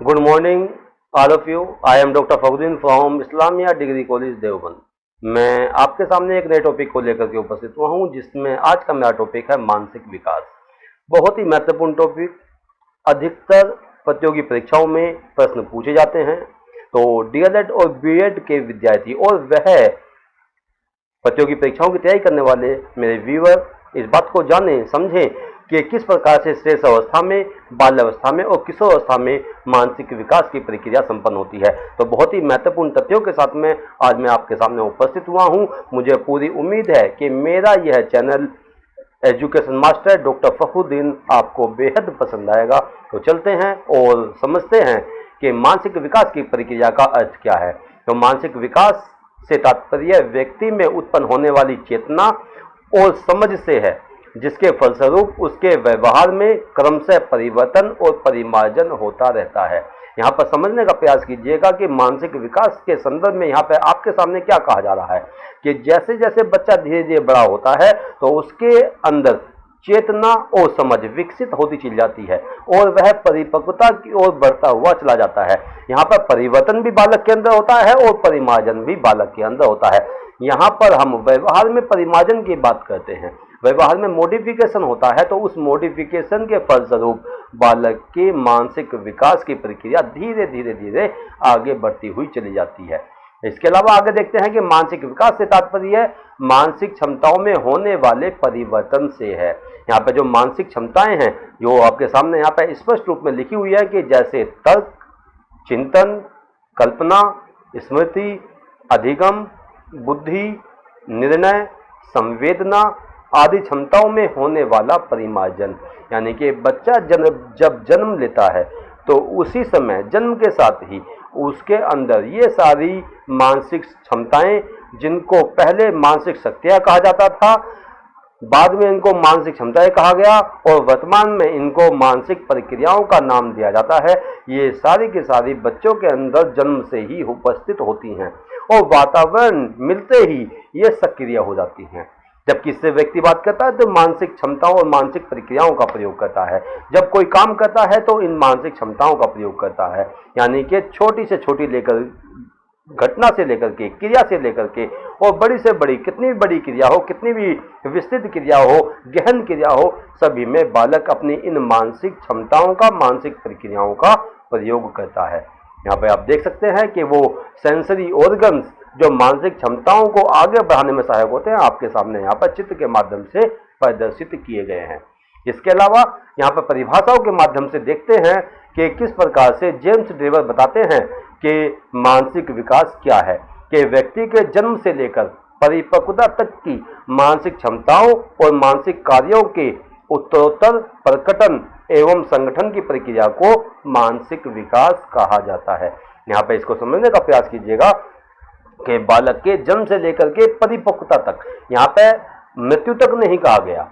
Good morning, all of you. I am Dr. Fakhruddin from Islamia Degree College Deoband. मैं आपके सामने एक नए टॉपिक को लेकर के उपस्थित हुआ हूं, जिसमें आज का मेरा टॉपिक है मानसिक विकास। बहुत ही महत्वपूर्ण टॉपिक। अधिकतर प्रतियोगी परीक्षाओं में प्रश्न पूछे जाते हैं। तो डीएलएड और बीएड के विद्यार्थी और वह प्रतियोगी परीक्षाओं की तैयारी करने वाले मेरे व्यूअर इस बात को जानें, समझें कि किस प्रकार से श्रेष्ठ अवस्था में, बाल्यावस्था में और किशोर अवस्था में मानसिक विकास की प्रक्रिया संपन्न होती है। तो बहुत ही महत्वपूर्ण तथ्यों के साथ में आज मैं आपके सामने उपस्थित हुआ हूं। मुझे पूरी उम्मीद है कि मेरा यह channel education master doctor Fakhruddin आपको बेहद पसंद आएगा। तो चलते हैं और समझते हैं कि मानसिक विकास की प्रक्रिया का अर्थ क्या है। तो मानसिक विकास से तात्पर्य व्यक्ति में उत्पन्न होने वाली चेतना और समझ से है, जिसके फलस्वरूप उसके व्यवहार में क्रमशः परिवर्तन और परिमार्जन होता रहता है। यहाँ पर समझने का प्रयास कीजिएगा कि मानसिक विकास के संदर्भ में यहाँ पर आपके सामने क्या कहा जा रहा है कि जैसे जैसे बच्चा धीरे धीरे बड़ा होता है तो उसके अंदर चेतना और समझ विकसित होती चली जाती है और वह परिपक्वता की ओर बढ़ता हुआ चला जाता है। यहाँ पर परिवर्तन भी बालक के अंदर होता है और परिमार्जन भी बालक के अंदर होता है। यहाँ पर हम व्यवहार में परिमार्जन की बात करते हैं, व्यवहार में मॉडिफिकेशन होता है, तो उस मॉडिफिकेशन के फलस्वरूप बालक के मानसिक विकास की प्रक्रिया धीरे धीरे धीरे आगे बढ़ती हुई चली जाती है। इसके अलावा आगे देखते हैं कि मानसिक विकास से तात्पर्य मानसिक क्षमताओं में होने वाले परिवर्तन से है। यहाँ पे जो मानसिक क्षमताएं हैं जो आपके सामने यहाँ पे स्पष्ट रूप में लिखी हुई है कि जैसे तर्क, चिंतन, कल्पना, स्मृति, अधिगम, बुद्धि, निर्णय, संवेदना आदि क्षमताओं में होने वाला परिमार्जन। यानी कि बच्चा जब जन्म लेता है तो उसी समय जन्म के साथ ही उसके अंदर ये सारी मानसिक क्षमताएं, जिनको पहले मानसिक शक्तियां कहा जाता था, बाद में इनको मानसिक क्षमताएं कहा गया और वर्तमान में इनको मानसिक प्रक्रियाओं का नाम दिया जाता है, ये सारी की सारी बच्चों के अंदर जन्म से ही उपस्थित होती हैं और वातावरण मिलते ही ये सक्रिय हो जाती हैं। जब किसी व्यक्ति बात करता है तो मानसिक क्षमताओं और मानसिक प्रक्रियाओं का प्रयोग करता है। जब कोई काम करता है तो इन मानसिक क्षमताओं का प्रयोग करता है। यानी कि छोटी से छोटी लेकर घटना से लेकर के, क्रिया से लेकर के और बड़ी से बड़ी, कितनी भी बड़ी क्रिया हो, कितनी भी विस्तृत क्रिया हो, गहन क्रिया हो, सभी में बालक अपनी इन मानसिक क्षमताओं का, मानसिक प्रक्रियाओं का प्रयोग करता है। यहाँ पे आप देख सकते हैं कि वो सेंसरी ऑर्गन्स जो मानसिक क्षमताओं को आगे बढ़ाने में सहायक होते हैं, आपके सामने यहाँ पर चित्र के माध्यम से प्रदर्शित किए गए हैं। इसके अलावा यहाँ पर परिभाषाओं के माध्यम से देखते हैं कि किस प्रकार से जेम्स ड्रेवर बताते हैं कि मानसिक विकास क्या है, कि व्यक्ति के जन्म से लेकर परिपक्वता तक की मानसिक क्षमताओं और मानसिक कार्यों के उत्तरोत्तर प्रकटन एवं संगठन की प्रक्रिया को मानसिक विकास कहा जाता है। यहाँ पे इसको समझने का प्रयास कीजिएगा कि बालक के जन्म से लेकर के परिपक्वता तक, यहाँ पे मृत्यु तक नहीं कहा गया।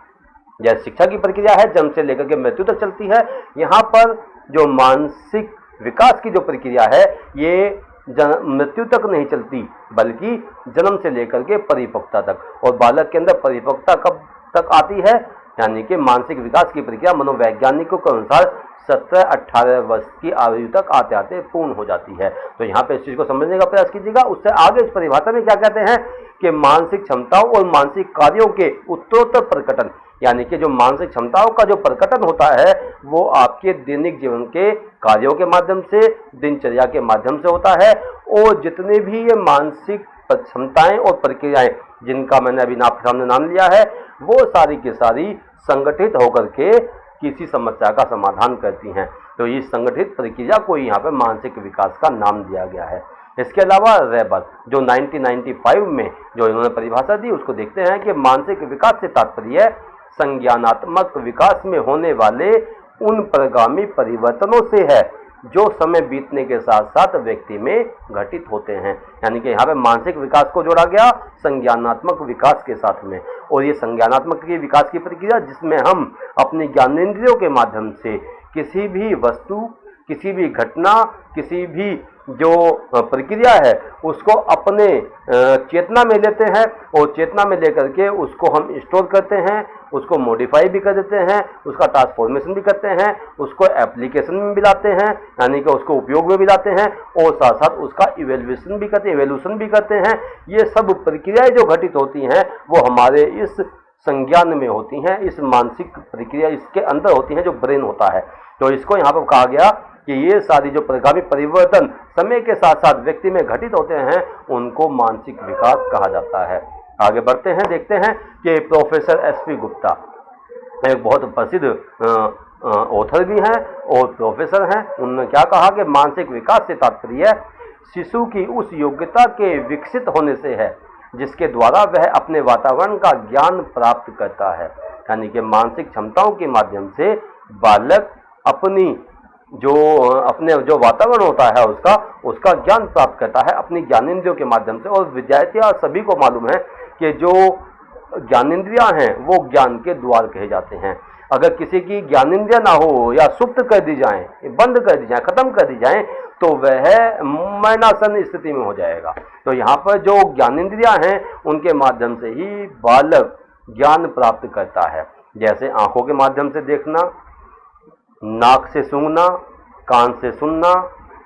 जैसे शिक्षा की प्रक्रिया है जन्म से लेकर के मृत्यु तक चलती है, यहाँ पर जो मानसिक विकास की जो प्रक्रिया है ये मृत्यु तक नहीं चलती, बल्कि जन्म से लेकर के परिपक्वता तक। और बालक के अंदर परिपक्वता कब तक आती है, यानी कि मानसिक विकास की प्रक्रिया मनोवैज्ञानिकों के अनुसार 17-18 वर्ष की आयु तक आते आते पूर्ण हो जाती है। तो यहाँ पे इस चीज को समझने का प्रयास कीजिएगा। उससे आगे इस परिभाषा में क्या कहते हैं कि मानसिक क्षमताओं और मानसिक कार्यों के उत्तरोत्तर प्रकटन, यानी कि जो मानसिक क्षमताओं का जो प्रकटन होता है वो आपके दैनिक जीवन के कार्यों के माध्यम से, दिनचर्या के माध्यम से होता है। और जितने भी ये मानसिक क्षमताएं और प्रक्रियाएं जिनका मैंने अभी आपके सामने नाम लिया है, वो सारी की सारी संगठित होकर के किसी समस्या का समाधान करती हैं। तो इस संगठित प्रक्रिया को यहाँ पे मानसिक विकास का नाम दिया गया है। इसके अलावा रेबर जो 1995 में जो इन्होंने परिभाषा दी, उसको देखते हैं कि मानसिक विकास से तात्पर्य संज्ञानात्मक विकास में होने वाले उन प्रगामी परिवर्तनों से है जो समय बीतने के साथ साथ व्यक्ति में घटित होते हैं। यानी कि यहाँ पे मानसिक विकास को जोड़ा गया संज्ञानात्मक विकास के साथ में। और ये संज्ञानात्मक की विकास की प्रक्रिया जिसमें हम अपनी ज्ञानेंद्रियों के माध्यम से किसी भी वस्तु, किसी भी घटना, किसी भी जो प्रक्रिया है उसको अपने चेतना में लेते हैं और चेतना में लेकर के उसको हम स्टोर करते हैं, उसको मॉडिफाई भी कर देते हैं, उसका ट्रांसफॉर्मेशन भी करते हैं, उसको एप्लीकेशन में भी लाते हैं, यानी कि उसको उपयोग में भी लाते हैं और साथ साथ उसका इवेल्युएशन भी करते हैं, इवेल्यूशन भी करते हैं। ये सब प्रक्रियाएं जो घटित होती हैं वो हमारे इस संज्ञान में होती हैं, इस मानसिक प्रक्रिया इसके अंदर होती हैं जो ब्रेन होता है। तो इसको यहाँ पर कहा गया कि ये सारी जो प्रगामी परिवर्तन समय के साथ साथ व्यक्ति में घटित होते हैं उनको मानसिक विकास कहा जाता है। आगे बढ़ते हैं, देखते हैं कि प्रोफेसर एसपी गुप्ता एक बहुत प्रसिद्ध ऑथर भी हैं और प्रोफेसर हैं। उन्होंने क्या कहा कि मानसिक विकास से तात्पर्य शिशु की उस योग्यता के विकसित होने से है जिसके द्वारा वह अपने वातावरण का ज्ञान प्राप्त करता है। यानी कि मानसिक क्षमताओं के माध्यम से बालक अपने जो वातावरण होता है उसका ज्ञान प्राप्त करता है अपनी ज्ञानेंद्रियों के माध्यम से। और विद्यार्थी और सभी को मालूम है कि जो ज्ञानेंद्रियां हैं वो ज्ञान के द्वार कहे जाते हैं। अगर किसी की ज्ञानेंद्रियां ना हो या सुप्त कर दी जाएं, बंद कर दी जाएं, खत्म कर दी जाएं तो वह मैनासन स्थिति में हो जाएगा। तो यहाँ पर जो ज्ञानेंद्रियां हैं उनके माध्यम से ही बालक ज्ञान प्राप्त करता है। जैसे आंखों के माध्यम से देखना, नाक से सूंघना, कान से सुनना,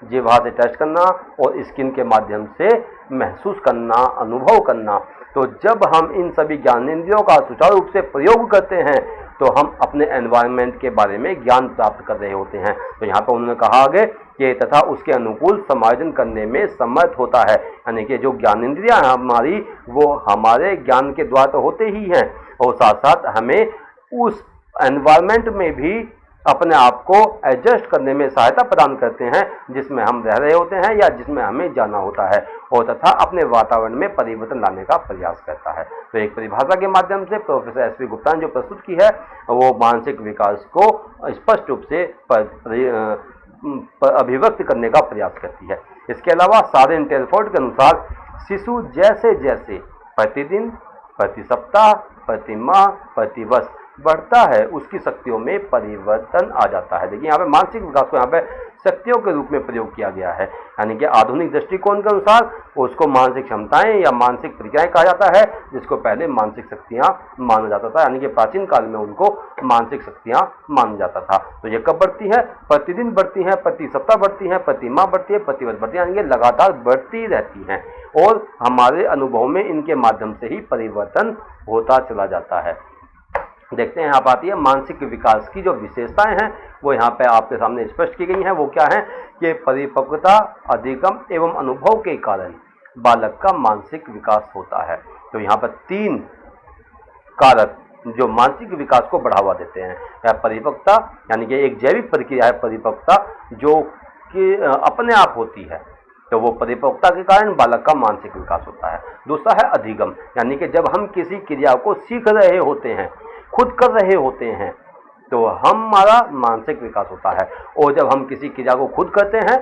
जिह्वा से टच करना और स्किन के माध्यम से महसूस करना, अनुभव करना। तो जब हम इन सभी ज्ञानेंद्रियों का सुचारू रूप से प्रयोग करते हैं तो हम अपने एनवायरनमेंट के बारे में ज्ञान प्राप्त कर रहे होते हैं। तो यहाँ पर उन्होंने कहा आगे कि तथा उसके अनुकूल समायोजन करने में समर्थ होता है। यानी कि जो ज्ञानेंद्रियां हैं हमारी वो हमारे ज्ञान के द्वारा तो होते ही हैं और साथ साथ हमें उस एनवायरनमेंट में भी अपने आप को एडजस्ट करने में सहायता प्रदान करते हैं जिसमें हम रह रहे होते हैं या जिसमें हमें जाना होता है और तथा अपने वातावरण में परिवर्तन लाने का प्रयास करता है। तो एक परिभाषा के माध्यम से प्रोफेसर एसपी गुप्ता ने जो प्रस्तुत की है वो मानसिक विकास को स्पष्ट रूप से अभिव्यक्त करने का प्रयास करती है। इसके अलावा सारेन टेलफोर्ड के अनुसार शिशु जैसे जैसे प्रतिदिन, प्रति सप्ताह, प्रति माह, प्रति वर्ष बढ़ता है उसकी शक्तियों में परिवर्तन आ जाता है। देखिए यहाँ पे मानसिक विकास को यहाँ पे शक्तियों के रूप में प्रयोग किया गया है। यानी कि आधुनिक दृष्टिकोण के अनुसार उसको मानसिक क्षमताएं या मानसिक प्रक्रियाएं कहा जाता है जिसको पहले मानसिक शक्तियां माना जाता था। यानी कि प्राचीन काल में उनको मानसिक शक्तियां माना जाता था। तो ये कब बढ़ती है? प्रतिदिन बढ़ती है, प्रति सप्ताह बढ़ती है, प्रति माह बढ़ती है, प्रति वर्ष बढ़ती है, यानी कि लगातार बढ़ती रहती है और हमारे अनुभव में इनके माध्यम से ही परिवर्तन होता चला जाता है। देखते हैं यहाँ पर आती है मानसिक विकास की जो विशेषताएं हैं वो यहाँ पे आपके सामने स्पष्ट की गई हैं। वो क्या है कि परिपक्वता, अधिगम एवं अनुभव के कारण बालक का मानसिक विकास होता है। तो यहाँ पर 3 कारक जो मानसिक विकास को बढ़ावा देते हैं। या परिपक्वता यानी कि एक जैविक प्रक्रिया है परिपक्वता जो कि अपने आप होती है, तो वो परिपक्वता के कारण बालक का मानसिक विकास होता है। दूसरा है अधिगम, यानी कि जब हम किसी क्रिया को सीख रहे होते हैं, खुद कर रहे होते हैं, तो हमारा मानसिक विकास होता है। और जब हम किसी क्रिया को खुद करते हैं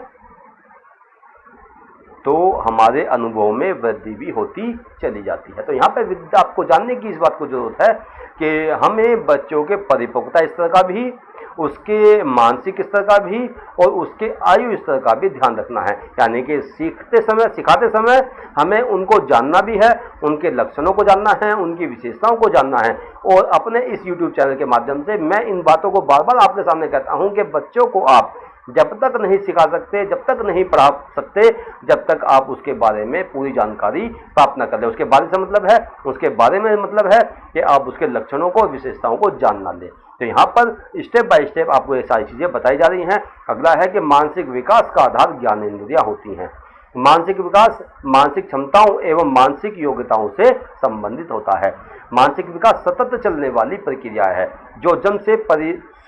तो हमारे अनुभव में वृद्धि भी होती चली जाती है। तो यहाँ पे आपको जानने की इस बात को जरूरत है कि हमें बच्चों के परिपक्वता स्तर का भी, उसके मानसिक स्तर का भी और उसके आयु स्तर का भी ध्यान रखना है। यानी कि सिखाते समय हमें उनको जानना भी है, उनके लक्षणों को जानना है, उनकी विशेषताओं को जानना है। और अपने इस YouTube चैनल के माध्यम से मैं इन बातों को बार बार आपके सामने कहता हूं कि बच्चों को आप जब तक नहीं सिखा सकते, जब तक नहीं पढ़ा सकते, जब तक आप उसके बारे में पूरी जानकारी प्राप्त न कर लें। उसके बारे से मतलब है, उसके बारे में मतलब है कि आप उसके लक्षणों को, विशेषताओं को जान ना लें। तो यहाँ पर स्टेप बाय स्टेप आपको ये सारी चीजें बताई जा रही हैं। अगला है कि मानसिक विकास का आधार ज्ञानेंद्रियां होती हैं। मानसिक विकास मानसिक क्षमताओं एवं मानसिक योग्यताओं से संबंधित होता है। मानसिक विकास सतत चलने वाली प्रक्रिया है जो जन्म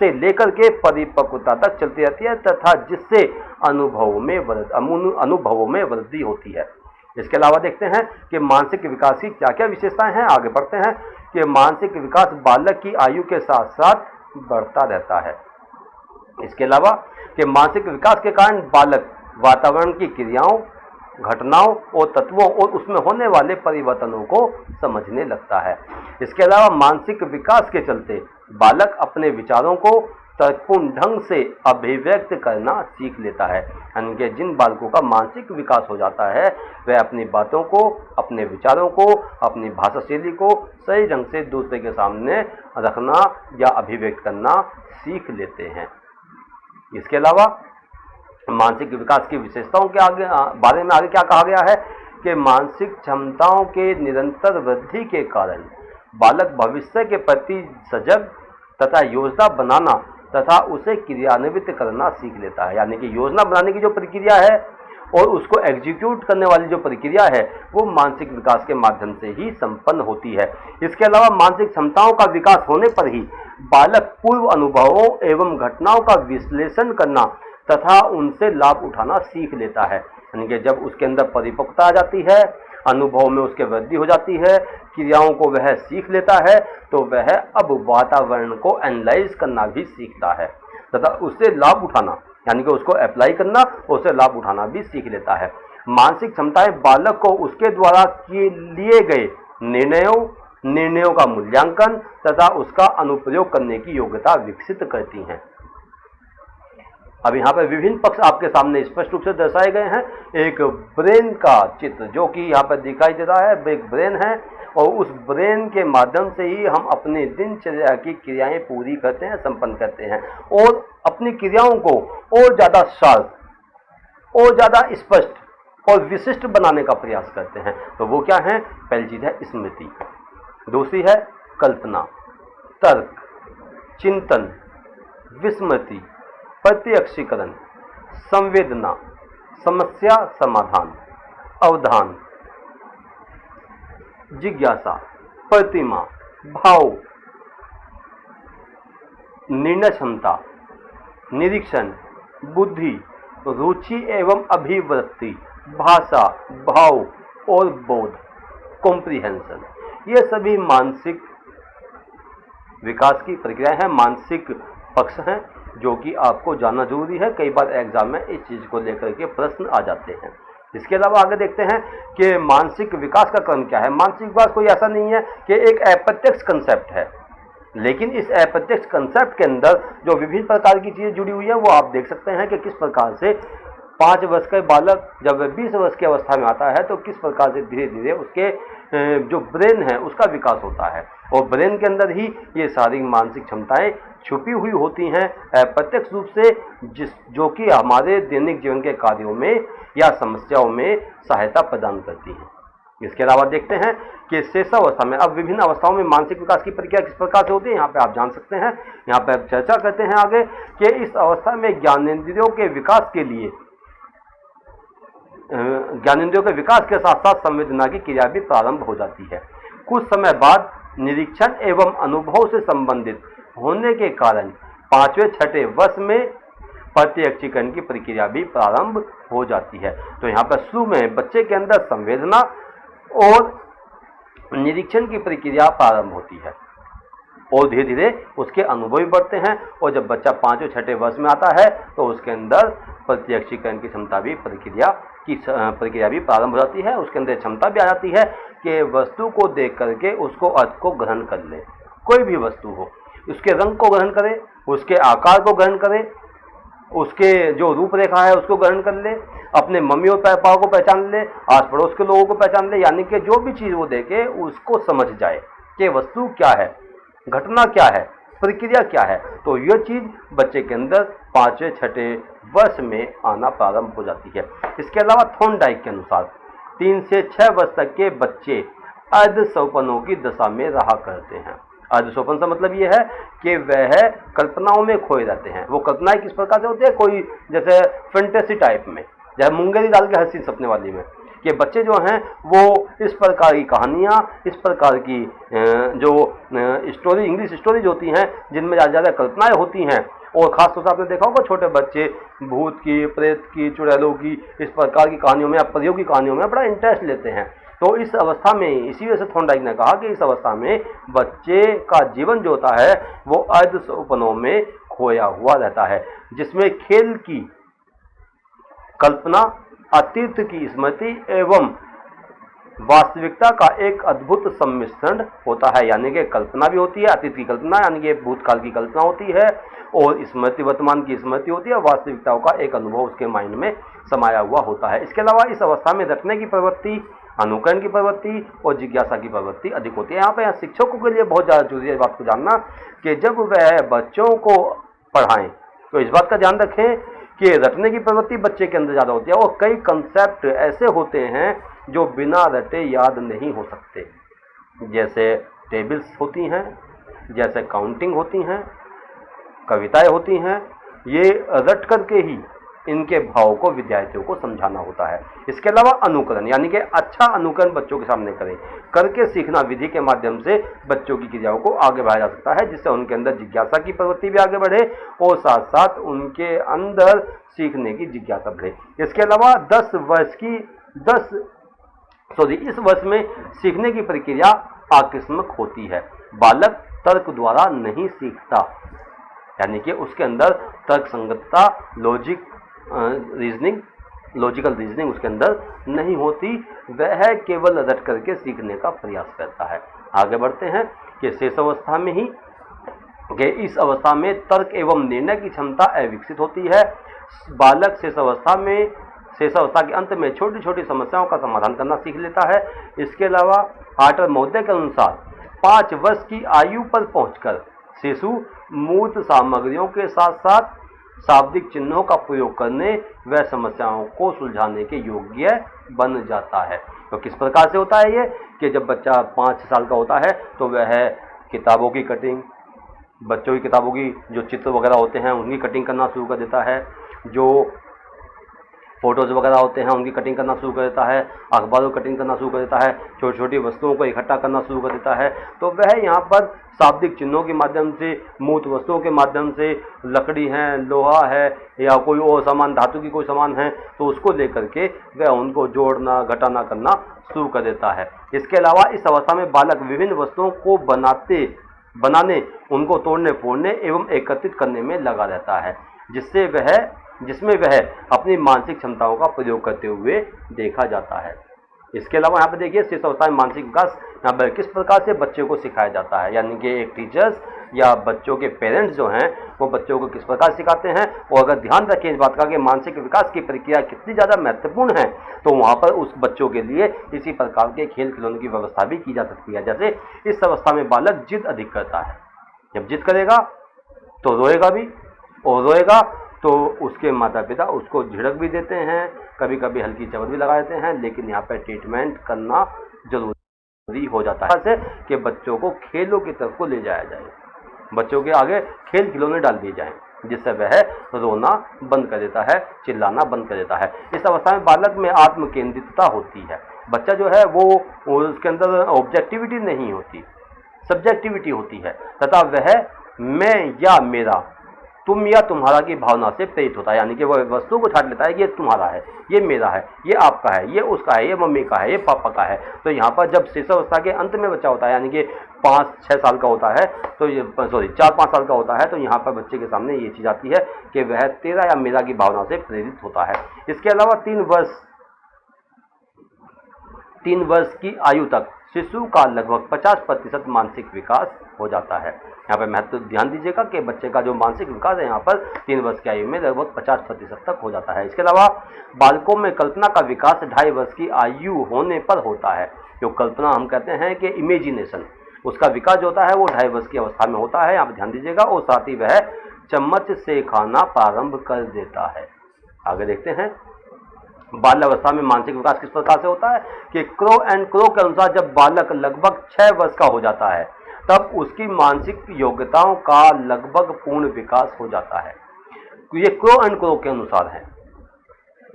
से लेकर के परिपक्वता तक चलती रहती है तथा जिससे अनुभवों में वृद्धि होती है। इसके अलावा देखते हैं कि मानसिक विकास की क्या क्या विशेषताएं हैं। आगे बढ़ते हैं कि मानसिक विकास बालक की आयु के साथ साथ बढ़ता रहता है। इसके अलावा कि मानसिक विकास के कारण बालक वातावरण की क्रियाओं, घटनाओं और तत्वों और उसमें होने वाले परिवर्तनों को समझने लगता है। इसके अलावा मानसिक विकास के चलते बालक अपने विचारों को तर्कपूर्ण ढंग से अभिव्यक्त करना सीख लेता है। यानी कि जिन बालकों का मानसिक विकास हो जाता है वह अपनी बातों को, अपने विचारों को, अपनी भाषा शैली को सही ढंग से दूसरे के सामने रखना या अभिव्यक्त करना सीख लेते हैं। इसके अलावा मानसिक विकास की विशेषताओं के बारे में आगे क्या कहा गया है कि मानसिक क्षमताओं के निरंतर वृद्धि के कारण बालक भविष्य के प्रति सजग तथा योजना बनाना तथा उसे क्रियान्वित करना सीख लेता है। यानी कि योजना बनाने की जो प्रक्रिया है और उसको एग्जीक्यूट करने वाली जो प्रक्रिया है वो मानसिक विकास के माध्यम से ही संपन्न होती है। इसके अलावा मानसिक क्षमताओं का विकास होने पर ही बालक पूर्व अनुभवों एवं घटनाओं का विश्लेषण करना तथा उनसे लाभ उठाना सीख लेता है। यानी कि जब उसके अंदर परिपक्वता आ जाती है, अनुभव में उसके वृद्धि हो जाती है, क्रियाओं को वह सीख लेता है, तो वह अब वातावरण को एनालाइज करना भी सीखता है तथा उससे लाभ उठाना, यानी कि उसको अप्लाई करना, उससे लाभ उठाना भी सीख लेता है। मानसिक क्षमताएं बालक को उसके द्वारा लिए गए निर्णयों का मूल्यांकन तथा उसका अनुप्रयोग करने की योग्यता विकसित करती हैं। अब यहाँ पर विभिन्न पक्ष आपके सामने स्पष्ट रूप से दर्शाए गए हैं। एक ब्रेन का चित्र जो कि यहाँ पर दिखाई दे रहा है, एक ब्रेन है और उस ब्रेन के माध्यम से ही हम अपने दिनचर्या की क्रियाएं पूरी करते हैं, संपन्न करते हैं और अपनी क्रियाओं को और ज़्यादा शार्प और ज़्यादा स्पष्ट और विशिष्ट बनाने का प्रयास करते हैं। तो वो क्या है? पहली चीज़ है स्मृति, दूसरी है कल्पना, तर्क, चिंतन, विस्मृति, प्रत्यक्षीकरण, संवेदना, समस्या समाधान, अवधान, जिज्ञासा, प्रतिमा, भाव, निर्णय क्षमता, निरीक्षण, बुद्धि, रुचि एवं अभिव्यक्ति, भाषा, भाव और बोध, कॉम्प्रिहेंशन, ये सभी मानसिक विकास की प्रक्रिया है, मानसिक पक्ष हैं जो कि आपको जानना जरूरी है। कई बार एग्जाम में इस चीज को लेकर के प्रश्न आ जाते हैं। इसके अलावा आगे देखते हैं कि मानसिक विकास का क्रम क्या है। मानसिक विकास कोई ऐसा नहीं है कि एक अप्रत्यक्ष कंसेप्ट है, लेकिन इस अप्रत्यक्ष कंसेप्ट के अंदर जो विभिन्न प्रकार की चीजें जुड़ी हुई है वो आप देख सकते हैं कि किस प्रकार से 5 वर्ष का बालक जब वह 20 वर्ष की अवस्था में आता है तो किस प्रकार से धीरे धीरे उसके जो ब्रेन है उसका विकास होता है और ब्रेन के अंदर ही ये सारी मानसिक क्षमताएं छुपी हुई होती हैं अप्रत्यक्ष रूप से, जो कि हमारे दैनिक जीवन के कार्यों में या समस्याओं में सहायता प्रदान करती हैं। इसके अलावा देखते हैं कि शेषावस्था में, अब विभिन्न अवस्थाओं में मानसिक विकास की प्रक्रिया किस प्रकार से होती है यहाँ पे आप जान सकते हैं। यहाँ पे आप चर्चा करते हैं आगे कि इस अवस्था में ज्ञानेंद्रियों के विकास के लिए ज्ञानेंद्रियों के विकास के साथ साथ संवेदना की क्रिया भी प्रारंभ हो जाती है। कुछ समय बाद निरीक्षण एवं अनुभव से संबंधित होने के कारण 5वें-6ठे वर्ष में प्रत्यक्षीकरण की प्रक्रिया भी प्रारंभ हो जाती है। तो यहाँ पर शुरू में बच्चे के अंदर संवेदना और निरीक्षण की प्रक्रिया प्रारंभ होती है और धीरे धीरे उसके अनुभव भी बढ़ते हैं और जब बच्चा 5वें-6ठे वर्ष में आता है तो उसके अंदर प्रत्यक्षीकरण की क्षमता भी प्रक्रिया भी प्रारंभ हो जाती है। उसके अंदर क्षमता भी आ जाती है कि वस्तु को देख करके उसको अर्थ को ग्रहण कर ले, कोई भी वस्तु हो, उसके रंग को ग्रहण करे, उसके आकार को ग्रहण करे, उसके जो रूपरेखा है उसको ग्रहण कर ले, अपने मम्मी और पापा को पहचान ले, आस पड़ोस के लोगों को पहचान ले, यानी कि जो भी चीज़ वो देखे उसको समझ जाए कि वस्तु क्या है, घटना क्या है, प्रक्रिया क्या है। तो यह चीज़ बच्चे के अंदर 5वें-6ठे वर्ष में आना प्रारंभ हो जाती है। इसके अलावा थॉर्नडाइक के अनुसार 3 से 6 वर्ष तक के बच्चे अर्धस्वप्नों की दशा में रहा करते हैं। अर्धस्वप्न का मतलब ये है कि वह कल्पनाओं में खोए रहते हैं। वो कल्पनाएं किस प्रकार से होती है, कोई जैसे फैंटेसी टाइप में, जैसे मुंगेरी डाल के हंसी सपने वाली में, कि बच्चे जो हैं वो इस प्रकार की कहानियाँ, इस प्रकार की जो स्टोरी, इंग्लिश स्टोरीज होती हैं जिनमें ज़्यादा कल्पनाएं होती हैं, और खासतौर से आपने देखा होगा छोटे बच्चे भूत की, प्रेत की, चुड़ैलों की, इस प्रकार की कहानियों में, प्रयोग की कहानियों में बड़ा इंटरेस्ट लेते हैं। तो इस अवस्था में, इसी वजह से थॉर्नडाइक ने कहा कि इस अवस्था में बच्चे का जीवन जो होता है वो अर्धस्वप्नों में खोया हुआ रहता है, जिसमें खेल की कल्पना, अतीत की स्मृति एवं वास्तविकता का एक अद्भुत सम्मिश्रण होता है, यानी कि कल्पना भी होती है, अतीत की कल्पना यानी कि भूतकाल की कल्पना होती है, और स्मृति वर्तमान की स्मृति होती है, वास्तविकताओं का एक अनुभव उसके माइंड में समाया हुआ होता है। इसके अलावा इस अवस्था में रटने की प्रवृत्ति, अनुकरण की प्रवृत्ति और जिज्ञासा की प्रवृत्ति अधिक होती है। यहाँ पे शिक्षकों के लिए बहुत ज़्यादा जरूरी है बात को जानना कि जब वह बच्चों को पढ़ाएं तो इस बात का ध्यान रखें कि रटने की प्रवृत्ति बच्चे के अंदर ज़्यादा होती है, और कई कंसेप्ट ऐसे होते हैं जो बिना रटे याद नहीं हो सकते, जैसे टेबल्स होती हैं, जैसे काउंटिंग होती हैं, कविताएं होती हैं। ये रट करके ही इनके भाव को विद्यार्थियों को समझाना होता है। इसके अलावा अनुकरण यानी कि अच्छा अनुकरण बच्चों के सामने करें, करके सीखना विधि के माध्यम से बच्चों की क्रियाओं को आगे बढ़ाया जा सकता है, जिससे उनके अंदर जिज्ञासा की प्रवृत्ति भी आगे बढ़े और साथ साथ उनके अंदर सीखने की जिज्ञासा बढ़े। इसके अलावा इस वर्ष में सीखने की प्रक्रिया आकस्मिक होती है। बालक तर्क द्वारा नहीं सीखता, यानी कि उसके अंदर तर्क संगतता, लॉजिकल रीजनिंग उसके अंदर नहीं होती, वह केवल रट करके सीखने का प्रयास करता है। आगे बढ़ते हैं कि शेष अवस्था में ही कि इस अवस्था में तर्क एवं निर्णय की क्षमता अविकसित होती है। बालक शेष अवस्था के अंत में छोटी छोटी समस्याओं का समाधान करना सीख लेता है। इसके अलावा आर्टर महोदय के अनुसार 5 वर्ष की आयु पर पहुंचकर शिशु मूर्त सामग्रियों के साथ साथ शाब्दिक चिन्हों का प्रयोग करने व समस्याओं को सुलझाने के योग्य बन जाता है। तो किस प्रकार से होता है ये कि जब बच्चा 5 साल का होता है तो वह किताबों की कटिंग, बच्चों की किताबों की जो चित्र वगैरह होते हैं उनकी कटिंग करना शुरू कर देता है, जो फोटोज वगैरह होते हैं उनकी कटिंग करना शुरू कर देता है, अखबारों की कटिंग करना शुरू कर देता है, छोटी छोटी वस्तुओं को इकट्ठा करना शुरू कर देता है। तो वह यहाँ पर शाब्दिक चिन्हों के माध्यम से, मूर्त वस्तुओं के माध्यम से, लकड़ी है, लोहा है या कोई और सामान, धातु की कोई सामान है, तो उसको लेकर के वह उनको जोड़ना घटाना करना शुरू कर देता है। इसके अलावा इस अवस्था में बालक विभिन्न वस्तुओं को बनाने, उनको तोड़ने फोड़ने एवं एकत्रित करने में लगा रहता है, जिसमें वह अपनी मानसिक क्षमताओं का प्रयोग करते हुए देखा जाता है। इसके अलावा यहाँ पर देखिए शेष अवस्था में मानसिक विकास यहाँ पर किस प्रकार से बच्चे को सिखाया जाता है, यानी कि एक टीचर्स या बच्चों के पेरेंट्स जो हैं वो बच्चों को किस प्रकार सिखाते हैं। और अगर ध्यान रखें इस बात का कि मानसिक विकास की प्रक्रिया कितनी ज़्यादा महत्वपूर्ण है, तो वहाँ पर उस बच्चों के लिए इसी प्रकार के खेल खिलौनों की व्यवस्था भी की जा सकती है। जैसे इस अवस्था में बालक जिद अधिक करता है, जब जिद करेगा तो रोएगा भी, और रोएगा तो उसके माता पिता उसको झिड़क भी देते हैं, कभी कभी हल्की चबट भी लगा देते हैं, लेकिन यहाँ पर ट्रीटमेंट करना जरूरी हो जाता है जैसे कि बच्चों को खेलों की तरफ को ले जाया जाए, बच्चों के आगे खेल खिलौने डाल दिए जाएं, जिससे वह रोना बंद कर देता है, चिल्लाना बंद कर देता है। इस अवस्था में बालक में आत्म केंद्रितता होती है। बच्चा जो है वो उसके अंदर ऑब्जेक्टिविटी नहीं होती, सब्जेक्टिविटी होती है, तथा वह मैं या मेरा, तुम या तुम्हारा की भावना से प्रेरित होता है, यानी कि वह वस्तु को ठाट लेता है कि ये तुम्हारा है, ये मेरा है, ये आपका है, ये उसका है, ये मम्मी का है, ये पापा का है। तो यहाँ पर जब शिशुअवस्था के अंत में बच्चा होता है, यानी कि 5-6 साल का होता है, तो ये 4-5 साल का होता है, तो यहाँ पर बच्चे के सामने ये चीज़ आती है कि वह तेरा या मेरा की भावना से प्रेरित होता है। इसके अलावा 3 वर्ष की आयु तक शिशु का लगभग 50% मानसिक विकास हो जाता है। यहाँ पर महत्व ध्यान दीजिएगा कि बच्चे का जो मानसिक विकास है यहाँ पर 3 वर्ष की आयु में लगभग 50% तक हो जाता है। इसके अलावा बालकों में कल्पना का विकास 2.5 वर्ष की आयु होने पर होता है। जो कल्पना हम कहते हैं कि इमेजिनेशन, उसका विकास जो होता है वो 2.5 वर्ष की अवस्था में होता है, यहाँ पर ध्यान दीजिएगा। और साथ ही वह चम्मच से खाना प्रारंभ कर देता है। आगे देखते हैं बाल अवस्था में मानसिक विकास किस प्रकार से होता है कि क्रो एंड क्रो के अनुसार जब बालक लगभग 6 वर्ष का हो जाता है तब उसकी मानसिक योग्यताओं का लगभग पूर्ण विकास हो जाता है। ये क्रो एंड क्रो के अनुसार है,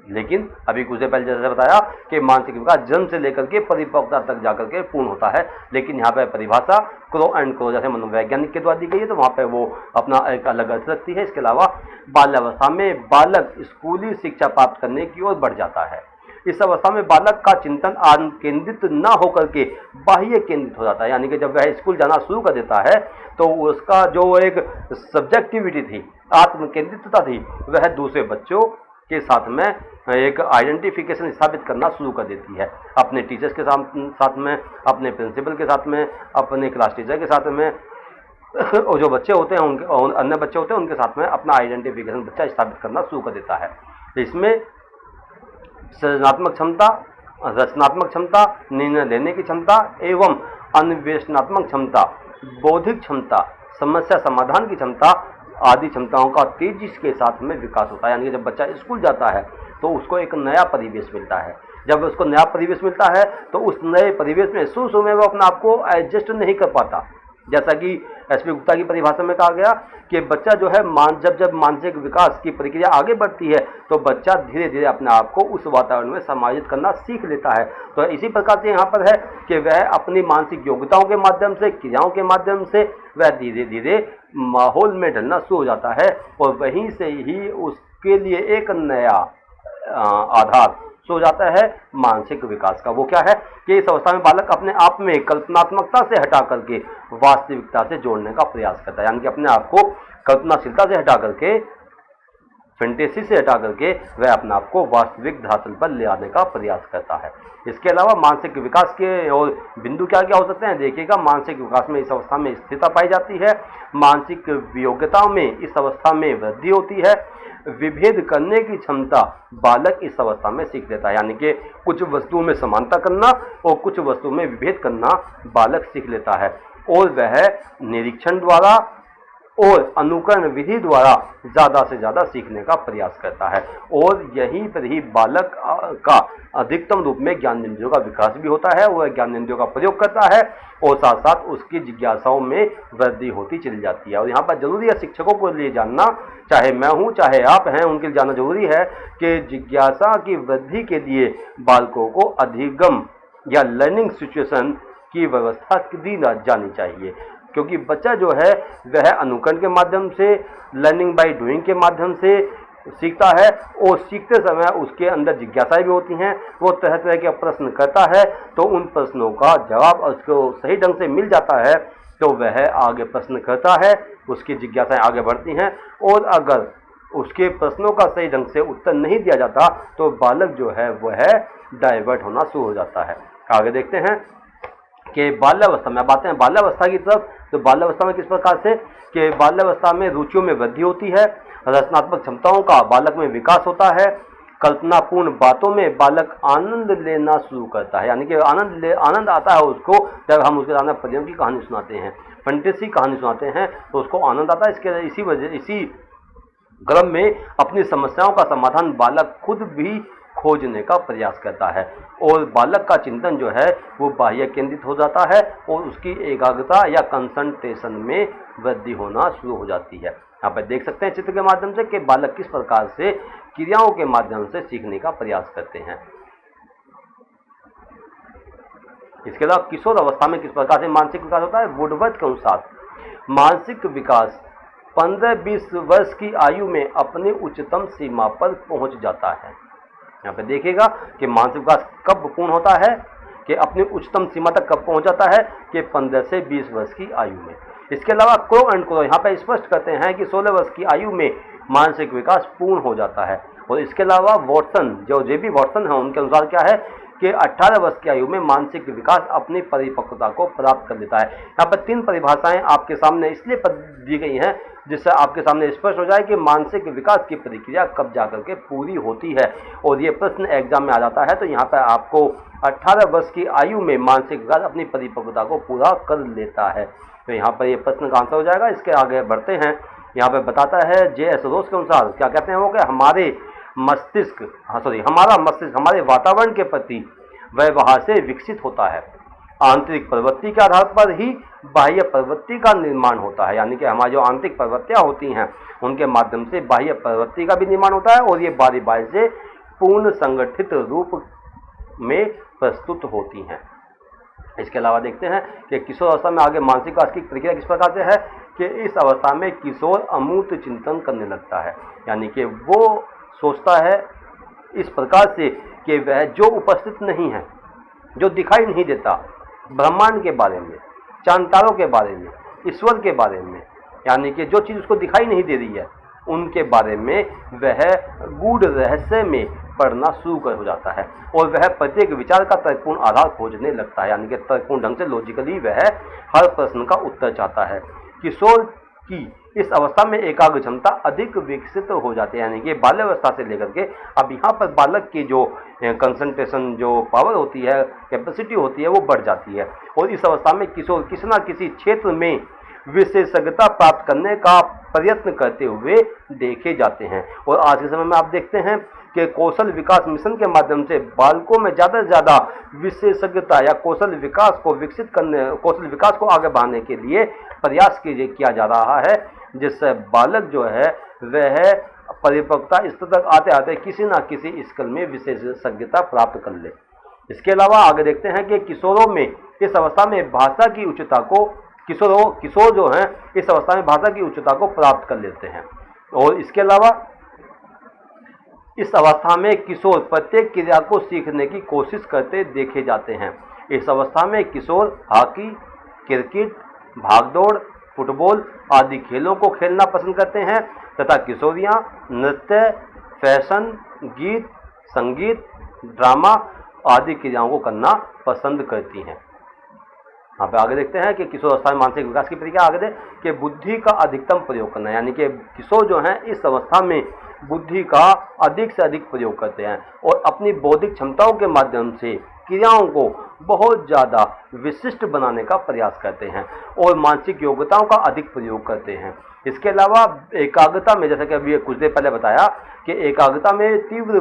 लेकिन अभी कुछ देर पहले जैसे बताया कि मानसिक विकास जन्म से लेकर के परिपक्वता तक जाकर के पूर्ण होता है, लेकिन यहाँ पर परिभाषा क्रो एंड क्रो जैसे मनोवैज्ञानिक के द्वारा दी गई है, तो वहाँ पर वो अपना एक अलग अर्थ रखती है। इसके अलावा बाल्यावस्था में बालक स्कूली शिक्षा प्राप्त करने की ओर बढ़ जाता है। इस अवस्था में बालक का चिंतन आत्म केंद्रित न होकर के बाह्य केंद्रित हो जाता है, यानी कि जब वह स्कूल जाना शुरू कर देता है तो उसका जो एक सब्जेक्टिविटी थी, आत्म केंद्रितता थी, वह दूसरे बच्चों के साथ में एक आइडेंटिफिकेशन स्थापित करना शुरू कर देती है, अपने टीचर्स के साथ में, अपने प्रिंसिपल के साथ में, अपने क्लास टीचर के साथ में, और जो बच्चे होते हैं उनके और अन्य बच्चे होते हैं उनके साथ में अपना आइडेंटिफिकेशन बच्चा स्थापित करना शुरू कर देता है। इसमें सृजनात्मक क्षमता, रचनात्मक क्षमता, निर्णय लेने की क्षमता एवं अन्वेषणात्मक क्षमता, बौद्धिक क्षमता, समस्या समाधान की क्षमता आदि क्षमताओं का तेजी के साथ में विकास होता है। यानी कि जब बच्चा स्कूल जाता है तो उसको एक नया परिवेश मिलता है। जब उसको नया परिवेश मिलता है तो उस नए परिवेश में शुरू में वो अपने आप को एडजस्ट नहीं कर पाता। जैसा कि एसपी गुप्ता की परिभाषा में कहा गया कि बच्चा जो है जब मानसिक विकास की प्रक्रिया आगे बढ़ती है तो बच्चा धीरे धीरे अपने आप को उस वातावरण में समायोजित करना सीख लेता है। तो इसी प्रकार से यहाँ पर है कि वह अपनी मानसिक योग्यताओं के माध्यम से, क्रियाओं के माध्यम से वह धीरे धीरे माहौल में ढलना शुरू हो जाता है और वहीं से ही उसके लिए एक नया आधार सो जाता है मानसिक विकास का। वो क्या है कि इस अवस्था में बालक अपने आप में कल्पनात्मकता से हटा करके वास्तविकता से जोड़ने का प्रयास करता है। यानी कि अपने आप को कल्पनाशीलता से हटा करके, फैंटेसी से हटा करके वह अपने आप को वास्तविक धरातल पर ले आने का प्रयास करता है। इसके अलावा मानसिक विकास के और बिंदु क्या क्या हो सकते हैं देखिएगा। मानसिक विकास में इस अवस्था में स्थिरता पाई जाती है, मानसिक योग्यताओं में इस अवस्था में वृद्धि होती है, विभेद करने की क्षमता बालक इस अवस्था में सीख लेता है। यानी कि कुछ वस्तुओं में समानता करना और कुछ वस्तुओं में विभेद करना बालक सीख लेता है और वह निरीक्षण द्वारा और अनुकरण विधि द्वारा ज़्यादा से ज़्यादा सीखने का प्रयास करता है और यहीं पर ही बालक का अधिकतम रूप में ज्ञानेंद्रियों का विकास भी होता है। वह ज्ञानेंद्रियों का प्रयोग करता है और साथ साथ उसकी जिज्ञासाओं में वृद्धि होती चली जाती है। और यहाँ पर जरूरी है शिक्षकों को लिए जानना, चाहे मैं हूँ चाहे आप हैं, उनके लिए जानना जरूरी है कि जिज्ञासा की वृद्धि के लिए बालकों को अधिगम या लर्निंग सिचुएशन की व्यवस्था दी जानी चाहिए, क्योंकि बच्चा जो है वह अनुकरण के माध्यम से, लर्निंग बाय डूइंग के माध्यम से सीखता है और सीखते समय उसके अंदर जिज्ञासाएं भी होती हैं। वो तरह तरह के प्रश्न करता है तो उन प्रश्नों का जवाब उसको सही ढंग से मिल जाता है तो वह आगे प्रश्न करता है, उसकी जिज्ञासाएं आगे बढ़ती हैं। और अगर उसके प्रश्नों का सही ढंग से उत्तर नहीं दिया जाता तो बालक जो है वह डाइवर्ट होना शुरू हो जाता है। आगे देखते हैं कि बाल्यावस्था में, अब आते हैं बाल्यावस्था की तरफ। तो बाल्यावस्था में किस प्रकार से कि बाल्यावस्था में रुचियों में वृद्धि होती है, रचनात्मक क्षमताओं का बालक में विकास होता है, कल्पनापूर्ण बातों में बालक आनंद लेना शुरू करता है। यानी कि आनंद आता है उसको जब हम उसके सामने परियों की कहानी सुनाते हैं, फैंटेसी कहानी सुनाते हैं तो उसको आनंद आता है। इसी क्रम में अपनी समस्याओं का समाधान बालक खुद भी खोजने का प्रयास करता है और बालक का चिंतन जो है वो बाह्य केंद्रित हो जाता है और उसकी एकाग्रता या कंसंट्रेशन में वृद्धि होना शुरू हो जाती है। यहाँ पर देख सकते हैं चित्र के माध्यम से कि बालक किस प्रकार से क्रियाओं के माध्यम से सीखने का प्रयास करते हैं। इसके अलावा किशोर अवस्था में किस प्रकार से मानसिक विकास होता है। वुडवर्थ के अनुसार मानसिक विकास 15-20 वर्ष की आयु में अपनी उच्चतम सीमा पर पहुंच जाता है। यहाँ पे देखिएगा कि मानसिक विकास कब पूर्ण होता है, कि अपनी उच्चतम सीमा तक कब पहुंच जाता है, कि 15 से 20 वर्ष की आयु में। इसके अलावा क्रो एंड क्रो यहाँ पे स्पष्ट करते हैं कि 16 वर्ष की आयु में मानसिक विकास पूर्ण हो जाता है। और इसके अलावा वॉटसन, जो जेबी वॉटसन है, उनके अनुसार क्या है कि 18 वर्ष की आयु में मानसिक विकास अपनी परिपक्वता को प्राप्त कर लेता है। यहाँ पर 3 परिभाषाएं आपके सामने इसलिए दी गई हैं जिससे आपके सामने स्पष्ट हो जाए कि मानसिक विकास की प्रक्रिया कब जाकर के पूरी होती है। और ये प्रश्न एग्जाम में आ जाता है तो यहाँ पर आपको 18 वर्ष की आयु में मानसिक विकास अपनी परिपक्वता को पूरा कर लेता है। तो यहाँ पर ये प्रश्न का आंसर हो जाएगा। इसके आगे बढ़ते हैं। यहाँ पर बताता है जे.एस. रोस के अनुसार क्या कहते हैं वो कि हमारा मस्तिष्क हमारे वातावरण के प्रति व्यवहार से विकसित होता है। आंतरिक प्रवृत्ति के आधार पर ही बाह्य प्रवृत्ति का निर्माण होता है। यानी कि हमारी जो आंतरिक प्रवृत्तियां होती हैं उनके माध्यम से बाह्य प्रवृत्ति का भी निर्माण होता है और ये बारी बारी से पूर्ण संगठित रूप में प्रस्तुत होती हैं। इसके अलावा देखते हैं कि किशोर अवस्था में आगे मानसिक विकास की प्रक्रिया किस प्रकार से है कि इस अवस्था में किशोर अमूर्त चिंतन करने लगता है। यानी कि वो सोचता है इस प्रकार से कि वह जो उपस्थित नहीं है, जो दिखाई नहीं देता, ब्रह्मांड के बारे में, चांद तारों के बारे में, ईश्वर के बारे में, यानी कि जो चीज़ उसको दिखाई नहीं दे रही है उनके बारे में वह गूढ़ रहस्य में पढ़ना शुरू हो जाता है और वह प्रत्येक विचार का तर्कपूर्ण आधार खोजने लगता है, यानी कि तर्कपूर्ण ढंग से लॉजिकली वह हर प्रश्न का उत्तर चाहता है। किशोर की इस अवस्था में एकाग्र क्षमता अधिक विकसित हो जाती है, यानी कि बाल्यावस्था से लेकर के अब यहाँ पर बालक की जो कंसंट्रेशन, जो पावर होती है, कैपेसिटी होती है, वो बढ़ जाती है और इस अवस्था में किशोर किसी न किसी क्षेत्र में विशेषज्ञता प्राप्त करने का प्रयत्न करते हुए देखे जाते हैं। और आज के समय में आप देखते हैं कि कौशल विकास मिशन के माध्यम से बालकों में ज़्यादा से ज़्यादा विशेषज्ञता या कौशल विकास को विकसित करने, कौशल विकास को आगे बढ़ाने के लिए प्रयास किया जा रहा है, जिससे बालक जो है वह परिपक्वता स्तर तक आते आते किसी न किसी स्किल में विशेषज्ञता प्राप्त कर ले। इसके अलावा आगे देखते हैं कि किशोरों में इस अवस्था में भाषा की उच्चता को किशोर जो हैं इस अवस्था में भाषा की उच्चता को प्राप्त कर लेते हैं। और इसके अलावा इस अवस्था में किशोर प्रत्येक क्रिया को सीखने की कोशिश करते देखे जाते हैं। इस अवस्था में किशोर हॉकी, क्रिकेट, भागदौड़, फुटबॉल आदि खेलों को खेलना पसंद करते हैं तथा किशोरियां नृत्य, फैशन, गीत, संगीत, ड्रामा आदि क्रियाओं को करना पसंद करती हैं। यहाँ पे आगे देखते हैं कि किशोर अवस्था में मानसिक विकास की प्रक्रिया आगे दे कि बुद्धि का अधिकतम प्रयोग करना, यानी कि किशोर जो हैं इस अवस्था में बुद्धि का अधिक से अधिक प्रयोग करते हैं और अपनी बौद्धिक क्षमताओं के माध्यम से क्रियाओं को बहुत ज़्यादा विशिष्ट बनाने का प्रयास करते हैं और मानसिक योग्यताओं का अधिक प्रयोग करते हैं। इसके अलावा एकाग्रता में, जैसा कि अभी कुछ देर पहले बताया कि एकाग्रता में तीव्र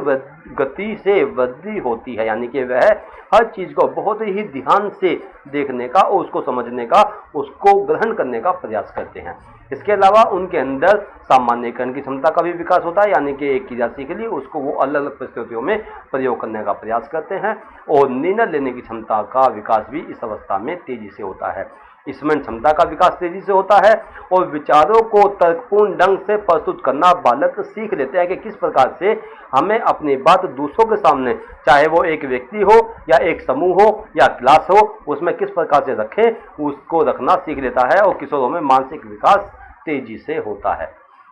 गति से वृद्धि होती है, यानी कि वह हर चीज़ को बहुत ही ध्यान से देखने का और उसको समझने का, उसको ग्रहण करने का प्रयास करते हैं। इसके अलावा उनके अंदर सामान्यीकरण की क्षमता का भी विकास होता है, यानी कि एक क्रिया सीख ली उसको वो अलग अलग परिस्थितियों में प्रयोग करने का प्रयास करते हैं और निर्णय लेने की क्षमता का विकास भी इस अवस्था में तेजी से होता है। स्मरण क्षमता का विकास तेजी से होता है और विचारों को तर्कपूर्ण ढंग से प्रस्तुत करना बालक सीख लेते हैं कि किस प्रकार से हमें अपनी बात दूसरों के सामने, चाहे वो एक व्यक्ति हो या एक समूह हो या क्लास हो, उसमें किस प्रकार से रखें, उसको रखना सीख लेता है और किशोरों में मानसिक विकास तेजी से होता है।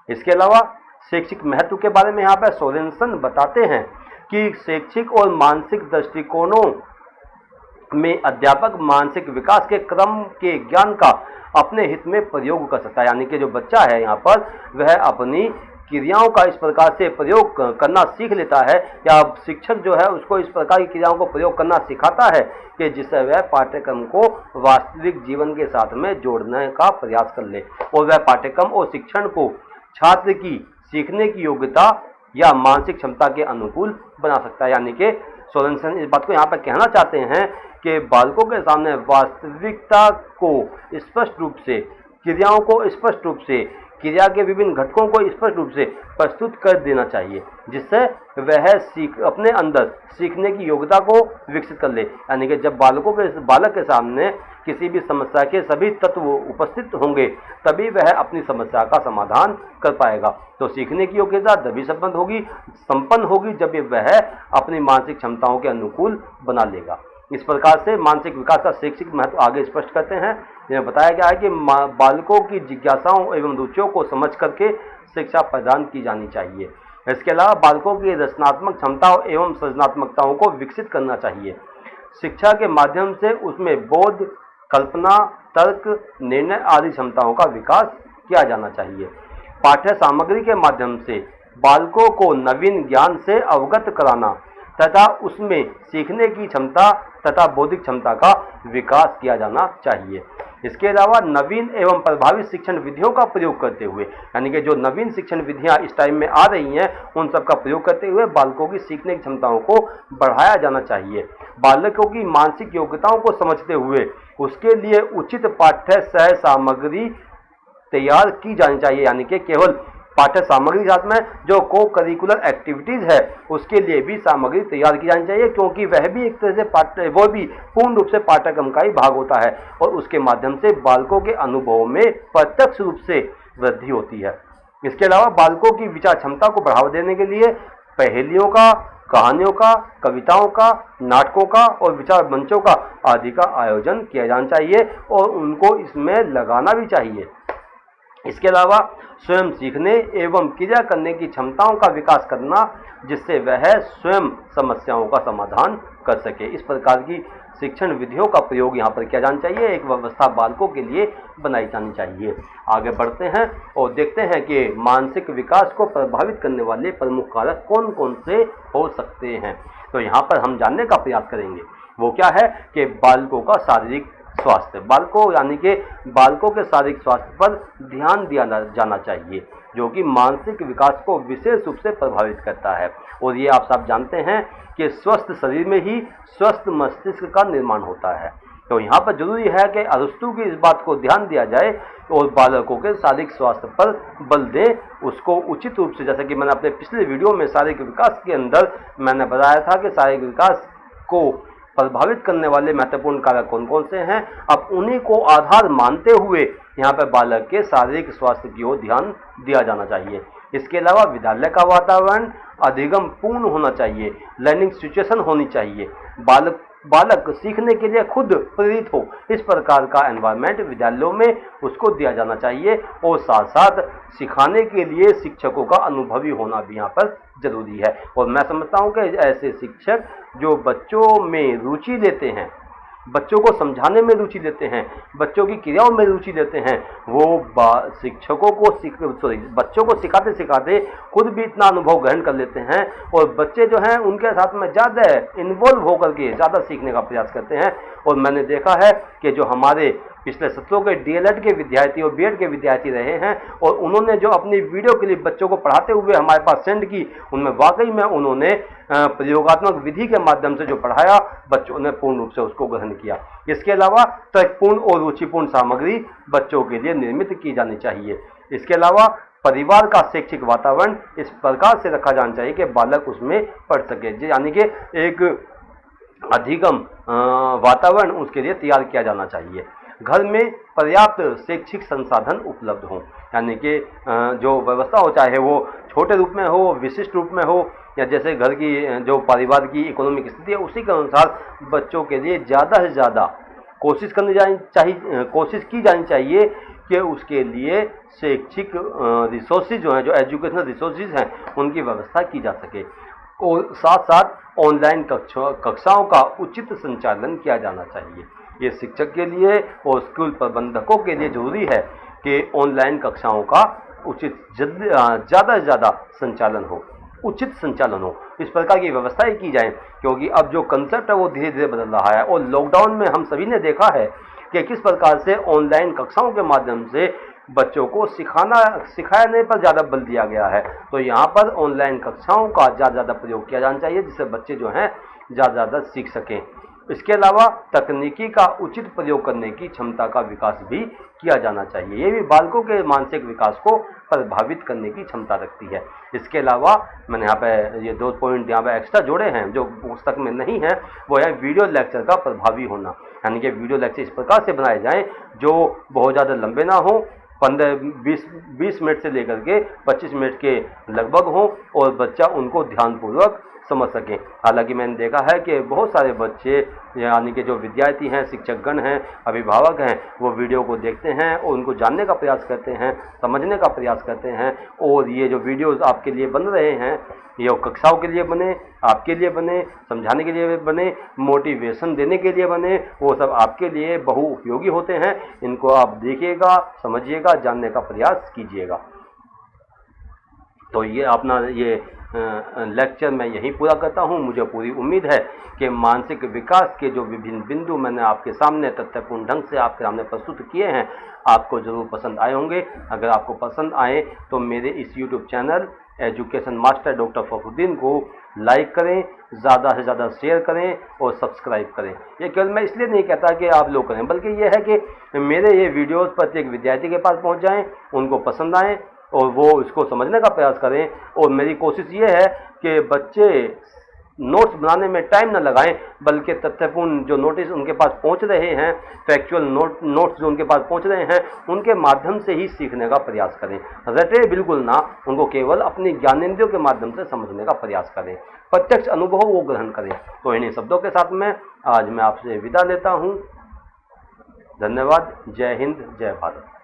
इसके अलावा शैक्षिक महत्व के बारे में यहाँ पर सोरेनसन बताते हैं कि शैक्षिक और मानसिक दृष्टिकोणों में अध्यापक मानसिक विकास के क्रम के ज्ञान का अपने हित में प्रयोग कर सकता है, यानी कि जो बच्चा है यहाँ पर वह अपनी क्रियाओं का इस प्रकार से प्रयोग करना सीख लेता है या शिक्षक जो है उसको इस प्रकार की क्रियाओं को प्रयोग करना सिखाता है कि जिससे वह पाठ्यक्रम को वास्तविक जीवन के साथ में जोड़ने का प्रयास कर ले और वह पाठ्यक्रम और शिक्षण को छात्र की सीखने की योग्यता या मानसिक क्षमता के अनुकूल बना सकता है। यानी कि सोरेनसन इस बात को यहाँ पर कहना चाहते हैं कि बालकों के सामने वास्तविकता को स्पष्ट रूप से, क्रियाओं को स्पष्ट रूप से, क्रिया के विभिन्न घटकों को स्पष्ट रूप से प्रस्तुत कर देना चाहिए, जिससे वह अपने अंदर सीखने की योग्यता को विकसित कर ले। यानी कि जब बालक के सामने किसी भी समस्या के सभी तत्व उपस्थित होंगे तभी वह अपनी समस्या का समाधान कर पाएगा। तो सीखने की योग्यता तभी संपन्न होगी जब वह अपनी मानसिक क्षमताओं के अनुकूल बना लेगा। इस प्रकार से मानसिक विकास का शैक्षिक महत्व आगे स्पष्ट करते हैं। जिन्हें बताया गया है कि बालकों की जिज्ञासाओं एवं रुचियों को समझ करके शिक्षा प्रदान की जानी चाहिए। इसके अलावा बालकों की रचनात्मक क्षमताओं एवं सृजनात्मकताओं को विकसित करना चाहिए। शिक्षा के माध्यम से उसमें बोध, कल्पना, तर्क, निर्णय आदि क्षमताओं का विकास किया जाना चाहिए। पाठ्य सामग्री के माध्यम से बालकों को नवीन ज्ञान से अवगत कराना तथा उसमें सीखने की क्षमता तथा बौद्धिक क्षमता का विकास किया जाना चाहिए। इसके अलावा नवीन एवं प्रभावी शिक्षण विधियों का प्रयोग करते हुए, यानी कि जो नवीन शिक्षण विधियां इस टाइम में आ रही हैं उन सब का प्रयोग करते हुए बालकों की सीखने की क्षमताओं को बढ़ाया जाना चाहिए। बालकों की मानसिक योग्यताओं को समझते हुए उसके लिए उचित पाठ्य सह सामग्री तैयार की जानी चाहिए। यानी कि केवल पाठ्य सामग्री के साथ में जो को करिकुलर एक्टिविटीज है उसके लिए भी सामग्री तैयार की जानी चाहिए, क्योंकि वह भी एक तरह से वो भी पूर्ण रूप से पाठ्यक्रम का ही भाग होता है और उसके माध्यम से बालकों के अनुभव में प्रत्यक्ष रूप से वृद्धि होती है। इसके अलावा बालकों की विचार क्षमता को बढ़ावा देने के लिए पहेलियों का, कहानियों का, कविताओं का, नाटकों का और विचार मंचों का आदि का आयोजन किया जाना चाहिए और उनको इसमें लगाना भी चाहिए। इसके अलावा स्वयं सीखने एवं क्रिया करने की क्षमताओं का विकास करना, जिससे वह स्वयं समस्याओं का समाधान कर सके। इस प्रकार की शिक्षण विधियों का प्रयोग यहाँ पर किया जाना चाहिए, एक व्यवस्था बालकों के लिए बनाई जानी चाहिए। आगे बढ़ते हैं और देखते हैं कि मानसिक विकास को प्रभावित करने वाले प्रमुख कारक कौन कौन से हो सकते हैं। तो यहाँ पर हम जानने का प्रयास करेंगे वो क्या है कि बालकों का शारीरिक स्वास्थ्य, बालकों के शारीरिक स्वास्थ्य पर ध्यान दिया जाना चाहिए, जो कि मानसिक विकास को विशेष रूप से प्रभावित करता है। और ये आप सब जानते हैं कि स्वस्थ शरीर में ही स्वस्थ मस्तिष्क का निर्माण होता है। तो यहाँ पर जरूरी है कि अरस्तु की इस बात को ध्यान दिया जाए और बालकों के शारीरिक स्वास्थ्य पर बल दें, उसको उचित रूप से, जैसे कि मैंने अपने पिछले वीडियो में शारीरिक विकास के अंदर मैंने बताया था कि शारीरिक विकास को प्रभावित करने वाले महत्वपूर्ण कारक कौन कौन से हैं। अब उन्हीं को आधार मानते हुए यहाँ पर बालक के शारीरिक स्वास्थ्य की ओर ध्यान दिया जाना चाहिए। इसके अलावा विद्यालय का वातावरण अधिगम पूर्ण होना चाहिए, लर्निंग सिचुएशन होनी चाहिए, बालक सीखने के लिए खुद प्रेरित हो, इस प्रकार का एनवायरनमेंट विद्यालयों में उसको दिया जाना चाहिए। और साथ साथ सिखाने के लिए शिक्षकों का अनुभवी होना भी यहाँ पर जरूरी है। और मैं समझता हूँ कि ऐसे शिक्षक जो बच्चों में रुचि लेते हैं, बच्चों को समझाने में रुचि लेते हैं, बच्चों की क्रियाओं में रुचि लेते हैं, वो बच्चों को सिखाते सिखाते खुद भी इतना अनुभव ग्रहण कर लेते हैं और बच्चे जो हैं उनके साथ में ज़्यादा इन्वॉल्व होकर के ज़्यादा सीखने का प्रयास करते हैं। और मैंने देखा है कि जो हमारे पिछले सत्रों के डीएलएड के विद्यार्थी और बीएड के विद्यार्थी रहे हैं और उन्होंने जो अपनी वीडियो क्लिप बच्चों को पढ़ाते हुए हमारे पास सेंड की, उनमें वाकई में उन्होंने प्रयोगात्मक विधि के माध्यम से जो पढ़ाया, बच्चों ने पूर्ण रूप से उसको ग्रहण किया। इसके अलावा तर्कपूर्ण और रुचिपूर्ण सामग्री बच्चों के लिए निर्मित की जानी चाहिए। इसके अलावा परिवार का शैक्षिक वातावरण इस प्रकार से रखा जाना चाहिए कि बालक उसमें पढ़ सके, यानी कि एक अधिगम वातावरण उसके लिए तैयार किया जाना चाहिए। घर में पर्याप्त शैक्षिक संसाधन उपलब्ध हों, यानी कि जो व्यवस्था हो, चाहे वो छोटे रूप में हो, विशिष्ट रूप में हो, या जैसे घर की जो परिवार की इकोनॉमिक स्थिति है उसी के अनुसार बच्चों के लिए ज़्यादा से ज़्यादा कोशिश की जानी चाहिए कि उसके लिए शैक्षिक रिसोर्सेज जो हैं, जो एजुकेशनल रिसोर्सेज हैं, उनकी व्यवस्था की जा सके। और साथ साथ ऑनलाइन कक्षाओं का उचित संचालन किया जाना चाहिए। ये शिक्षक के लिए और स्कूल प्रबंधकों के लिए जरूरी है कि ऑनलाइन कक्षाओं का ज़्यादा से ज़्यादा संचालन हो, उचित संचालन हो, इस प्रकार की व्यवस्थाएं की जाएं, क्योंकि अब जो कंसेप्ट है वो धीरे धीरे बदल रहा है। और लॉकडाउन में हम सभी ने देखा है कि किस प्रकार से ऑनलाइन कक्षाओं के माध्यम से बच्चों को सिखाने पर ज़्यादा बल दिया गया है। तो यहाँ पर ऑनलाइन कक्षाओं का ज़्यादा प्रयोग किया जाना चाहिए, जिससे बच्चे जो हैं ज़्यादा सीख सकें। इसके अलावा तकनीकी का उचित प्रयोग करने की क्षमता का विकास भी किया जाना चाहिए। ये भी बालकों के मानसिक विकास को प्रभावित करने की क्षमता रखती है। इसके अलावा मैंने यहाँ पे ये 2 पॉइंट यहाँ पे एक्स्ट्रा जोड़े हैं जो पुस्तक में नहीं है, वो है वीडियो लेक्चर का प्रभावी होना, यानी कि वीडियो लेक्चर इस प्रकार से बनाए जाएं जो बहुत ज़्यादा लंबे ना हो, 15-20 मिनट से लेकर के 25 मिनट के लगभग हो और बच्चा उनको ध्यानपूर्वक समझ सकें। हालांकि मैंने देखा है कि बहुत सारे बच्चे, यानी कि जो विद्यार्थी हैं, शिक्षकगण हैं, अभिभावक हैं, वो वीडियो को देखते हैं और उनको जानने का प्रयास करते हैं, समझने का प्रयास करते हैं। और ये जो वीडियोस आपके लिए बन रहे हैं, ये कक्षाओं के लिए बने, आपके लिए बने, समझाने के लिए बने, मोटिवेशन देने के लिए बने, वो सब आपके लिए बहुउपयोगी होते हैं। इनको आप देखिएगा, समझिएगा, जानने का प्रयास कीजिएगा। तो ये अपना ये लेक्चर मैं यहीं पूरा करता हूँ। मुझे पूरी उम्मीद है कि मानसिक विकास के जो विभिन्न बिंदु मैंने आपके सामने तथ्यपूर्ण ढंग से आपके सामने प्रस्तुत किए हैं, आपको ज़रूर पसंद आए होंगे। अगर आपको पसंद आए तो मेरे इस YouTube channel education master doctor Fakhruddin को लाइक करें, ज़्यादा से ज़्यादा शेयर करें और सब्सक्राइब करें। ये केवल मैं इसलिए नहीं कहता कि आप लोग करें, बल्कि ये है कि मेरे ये वीडियोज़ प्रत्येक विद्यार्थी के पास पहुँच जाएँ, उनको पसंद आएँ और वो इसको समझने का प्रयास करें। और मेरी कोशिश ये है कि बच्चे नोट्स बनाने में टाइम न लगाएं, बल्कि तथ्यपूर्ण जो नोटिस उनके पास पहुंच रहे हैं, फैक्चुअल नोट्स जो उनके पास पहुंच रहे हैं, उनके माध्यम से ही सीखने का प्रयास करें। रटे बिल्कुल ना, उनको केवल अपनी ज्ञानेंद्रियों के माध्यम से समझने का प्रयास करें, प्रत्यक्ष अनुभव वो ग्रहण करें। तो इन्हीं शब्दों के साथ में आज मैं आपसे विदा लेता हूँ। धन्यवाद। जय हिंद, जय भारत।